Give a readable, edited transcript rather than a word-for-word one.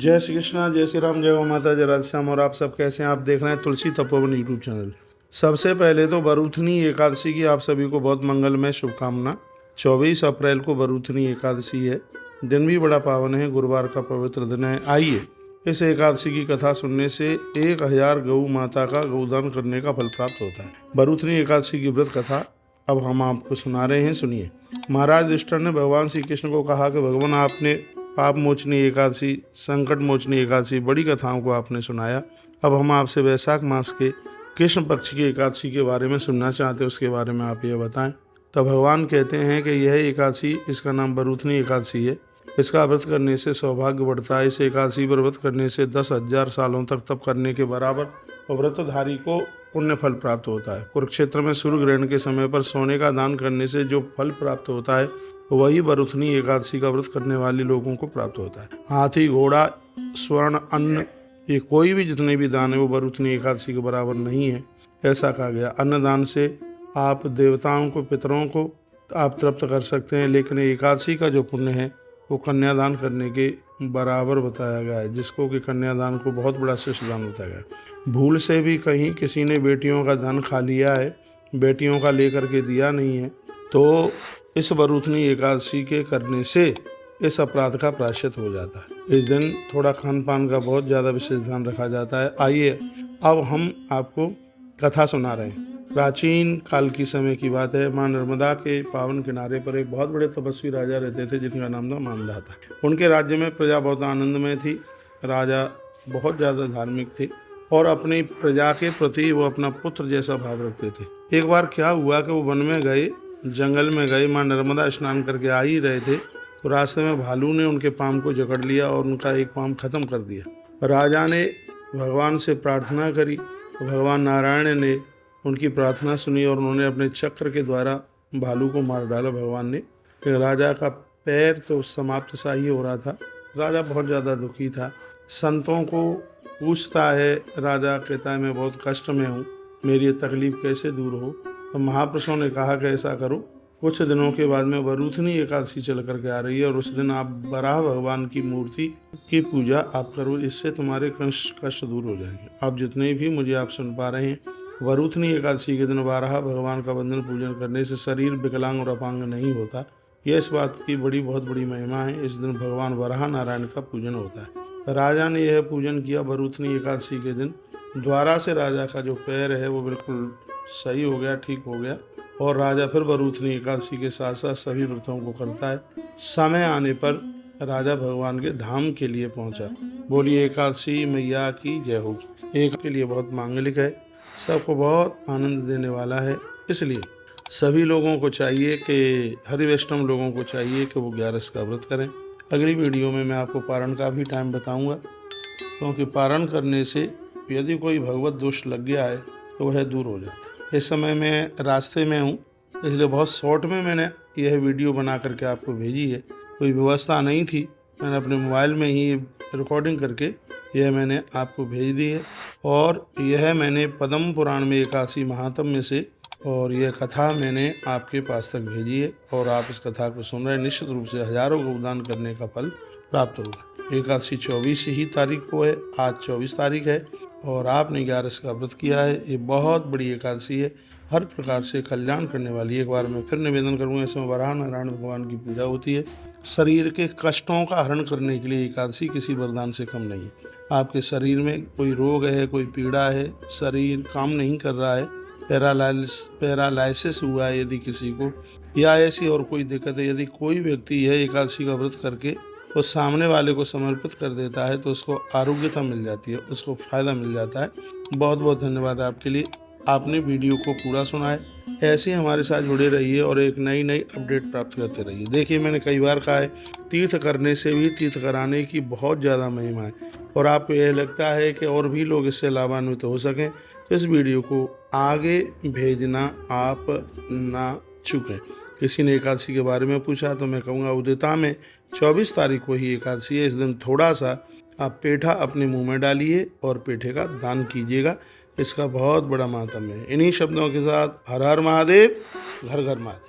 जय श्री कृष्णा, जय श्री राम, जय गौ माता, जय राधे श्याम। और आप सब कैसे हैं? आप देख रहे हैं तुलसी तपोवन यूट्यूब चैनल। सबसे पहले तो बरूथनी एकादशी की आप सभी को बहुत मंगलमय शुभकामना। 24 अप्रैल को बरूथनी एकादशी है। दिन भी बड़ा पावन है, गुरुवार का पवित्र दिन है। आइए इस एकादशी की कथा सुनने से 1000 गौ माता का गौदान करने का फल प्राप्त होता है। बरूथनी एकादशी की व्रत कथा अब हम आपको सुना रहे हैं, सुनिए। महाराज युधिष्ठिर ने भगवान श्री कृष्ण को कहा कि भगवान, आपने पाप मोचनी एकादशी, संकट मोचनी एकादशी, बड़ी कथाओं को आपने सुनाया। अब हम आपसे वैशाख मास के कृष्ण पक्ष की एकादशी के बारे में सुनना चाहते हैं, उसके बारे में आप ये बताएं। तब भगवान कहते हैं कि यह एकादशी, इसका नाम बरूथनी एकादशी है। इसका व्रत करने से सौभाग्य बढ़ता है। इस एकादशी पर व्रत करने से 10,000 सालों तक तप करने के बराबर व्रतधारी को पुण्य फल प्राप्त होता है। कुरुक्षेत्र में सूर्य ग्रहण के समय पर सोने का दान करने से जो फल प्राप्त होता है वही बरूथनी एकादशी का व्रत करने वाले लोगों को प्राप्त होता है। हाथी, घोड़ा, स्वर्ण, अन्न, ये कोई भी जितने भी दान है वो बरूथनी एकादशी के बराबर नहीं है, ऐसा कहा गया। अन्नदान से आप देवताओं को, पितरों को आप तृप्त कर सकते हैं, लेकिन एकादशी का जो पुण्य है वो कन्यादान करने के बराबर बताया गया है, जिसको कि कन्यादान को बहुत बड़ा श्रेष्ठ दान बताया गया है। भूल से भी कहीं किसी ने बेटियों का धन खा लिया है, बेटियों का लेकर के दिया नहीं है, तो इस बरूथनी एकादशी के करने से इस अपराध का प्रायश्चित हो जाता है। इस दिन थोड़ा खान पान का बहुत ज़्यादा विशेष ध्यान रखा जाता है। आइए अब हम आपको कथा सुना रहे हैं। प्राचीन काल की समय की बात है। माँ नर्मदा के पावन किनारे पर एक बहुत बड़े तपस्वी राजा रहते थे, जिनका नाम था मानधाता। उनके राज्य में प्रजा बहुत आनंदमय थी। राजा बहुत ज़्यादा धार्मिक थे और अपनी प्रजा के प्रति वो अपना पुत्र जैसा भाव रखते थे। एक बार क्या हुआ कि वो वन में गए, जंगल में गए, माँ नर्मदा स्नान करके आ ही रहे थे तो रास्ते में भालू ने उनके पाँव को जकड़ लिया और उनका एक पाँव खत्म कर दिया। राजा ने भगवान से प्रार्थना करी तो भगवान नारायण ने उनकी प्रार्थना सुनी और उन्होंने अपने चक्र के द्वारा भालू को मार डाला भगवान ने। राजा का पैर तो समाप्त सा ही हो रहा था। राजा बहुत ज़्यादा दुखी था। संतों को पूछता है, राजा कहता है मैं बहुत कष्ट में हूँ, मेरी ये तकलीफ़ कैसे दूर हो। तो महापुरुषों ने कहा कि ऐसा करो, कुछ दिनों के बाद में बरूथनी एकादशी चल करके आ रही है और उस दिन आप बराह भगवान की मूर्ति की पूजा आप करो, इससे तुम्हारे कष्ट दूर हो जाएंगे। आप जितने भी मुझे आप सुन पा रहे हैं, बरूथनी एकादशी के दिन बारह भगवान का वंदन पूजन करने से शरीर विकलांग और अपांग नहीं होता। यह इस बात की बहुत बड़ी महिमा है। इस दिन भगवान वराह नारायण का पूजन होता है। राजा ने यह पूजन किया बरूथनी एकादशी के दिन। द्वारा से राजा का जो पैर है वो बिल्कुल सही हो गया, ठीक हो गया और राजा फिर बरूथनी एकादशी के साथ साथ सभी व्रतों को करता है। समय आने पर राजा भगवान के धाम के लिए पहुंचा। बोलिए एकादशी मैया की जय हो। एक के लिए बहुत मांगलिक है, सबको बहुत आनंद देने वाला है, इसलिए सभी लोगों को चाहिए कि हरि वैष्णव लोगों को चाहिए कि वो 11 का व्रत करें। अगली वीडियो में मैं आपको पारण का भी टाइम बताऊंगा, क्योंकि पारण करने से यदि कोई भगवत दोष लग गया है तो वह दूर हो जाता है। इस समय मैं रास्ते में हूँ, इसलिए बहुत शॉर्ट में मैंने यह वीडियो बना करके आपको भेजी है। कोई व्यवस्था नहीं थी, मैंने अपने मोबाइल में ही रिकॉर्डिंग करके यह मैंने आपको भेज दी है। और यह मैंने पद्म पुराण में 81 महात्म्य से और यह कथा मैंने आपके पास तक भेजी है और आप इस कथा को सुन रहे हैं। निश्चित रूप से हजारों गौदान करने का फल प्राप्त होगा। एकादशी 24 ही तारीख को है, आज 24 तारीख है और आपने 11 का व्रत किया है। ये बहुत बड़ी एकादशी है, हर प्रकार से कल्याण करने वाली है। एक बार मैं फिर निवेदन करूँगा, इसमें वराह नारायण भगवान की पूजा होती है। शरीर के कष्टों का हरण करने के लिए एकादशी किसी वरदान से कम नहीं है। आपके शरीर में कोई रोग है, कोई पीड़ा है, शरीर काम नहीं कर रहा है, पैरालाइसिस हुआ है यदि किसी को, या ऐसी और कोई दिक्कत है, यदि कोई व्यक्ति यह एकादशी का व्रत करके वो सामने वाले को समर्पित कर देता है तो उसको आरोग्यता मिल जाती है, उसको फ़ायदा मिल जाता है। बहुत बहुत धन्यवाद आपके लिए, आपने वीडियो को पूरा सुना है। ऐसे ही हमारे साथ जुड़े रहिए और एक नई अपडेट प्राप्त करते रहिए। देखिए, मैंने कई बार कहा है, तीर्थ करने से भी तीर्थ कराने की बहुत ज़्यादा महिमा है और आपको यह लगता है कि और भी लोग इससे लाभान्वित हो सकें, इस वीडियो को आगे भेजना आप ना चूकें। किसी ने एकादशी के बारे में पूछा तो मैं कहूँगा उदिता में 24 तारीख को ही एकादशी है। इस दिन थोड़ा सा आप पेठा अपने मुंह में डालिए और पेठे का दान कीजिएगा, इसका बहुत बड़ा मातम है। इन्हीं शब्दों के साथ हर हर महादेव, घर घर महादेव।